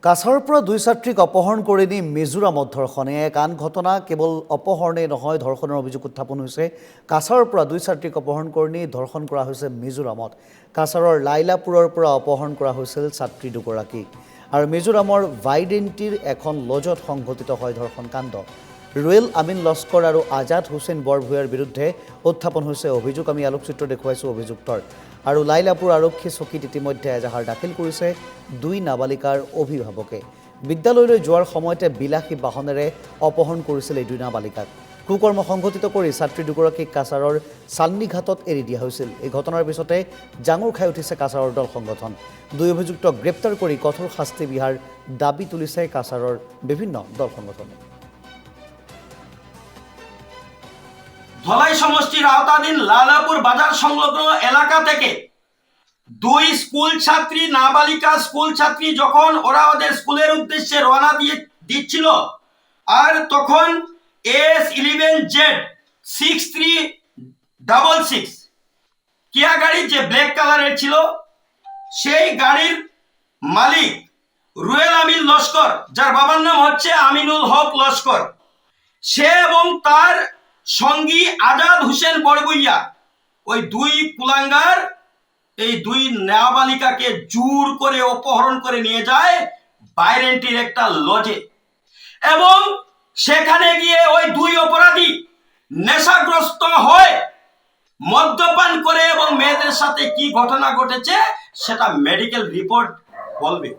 কাছাৰৰ পৰা দুই ছাত্ৰীক অপহৰণ কৰি নি মিজোৰামত ধৰ্ষণে এক আন ঘটনা। কেৱল অপহৰণে নহয়, ধৰ্ষণৰ অভিযোগ উত্থাপন হৈছে। কাছাৰৰ পৰা দুই ছাত্ৰীক অপহৰণ কৰি নি ধৰ্ষণ কৰা হৈছে মিজোৰামত। কাছাৰৰ লাইলাপুৰৰ পৰা অপহৰণ কৰা হৈছিল ছাত্ৰী দুগৰাকী। আৰু মিজোৰামৰ ভাইডেণ্টিৰ এখন লজত সংঘটিত হয় ধৰ্ষণ কাণ্ড। ৰুৱেল আমিন লস্কৰ আৰু আজাদ হুছেইন বৰভূঞাৰ বিৰুদ্ধে উত্থাপন হৈছে অভিযোগ। আমি আলোকচিত্ৰ দেখুৱাইছোঁ অভিযুক্তৰ। আৰু লাইলাপুৰ আৰক্ষী চকীত ইতিমধ্যে এজাহাৰ দাখিল কৰিছে দুই নাবালিকাৰ অভিভাৱকে। বিদ্যালয়লৈ যোৱাৰ সময়তে বিলাসী বাহনেৰে অপহৰণ কৰিছিল এই দুই নাবালিকাক। কুকৰ্ম সংঘটিত কৰি ছাত্ৰী দুগৰাকীক কাছাৰৰ চান্নিঘাটত এৰি দিয়া হৈছিল। এই ঘটনাৰ পিছতে জাঙুৰ খাই উঠিছে কাছাৰৰ দল সংগঠন। দুই অভিযুক্তক গ্ৰেপ্তাৰ কৰি কঠোৰ শাস্তি বিহাৰ দাবী তুলিছে কাছাৰৰ বিভিন্ন দল সংগঠনে। ধলাই সমষ্টির আওতাধীন লালাপুর বাজার সংলগ্ন এলাকা থেকে দুই স্কুল ছাত্রী, নাবালিকা স্কুল ছাত্রী যখন ওরা ওদের স্কুলের উদ্দেশ্যে রওনা দিচ্ছিল, আর তখন S11Z6366 কিয়া গাড়ি যে ব্ল্যাক কালারের ছিল, সেই গাড়ির মালিক রুয়েল আমিন লস্কর, যার বাবার নাম হচ্ছে আমিনুল হক লস্কর, সে এবং তার সঙ্গী আজাদ হুসেন বরভূঞা, ওই দুই কুলাঙ্গার এই দুই নাবালিকাকে জোর করে অপহরণ করে নিয়ে যায় বাইরেন্টির একটা লজে। এবং সেখানে গিয়ে ওই দুই অপরাধী নেশাগ্রস্ত হয়ে মদ্যপান করে এবং মেয়েদের সাথে কি ঘটনা ঘটেছে সেটা মেডিকেল রিপোর্ট বলবে।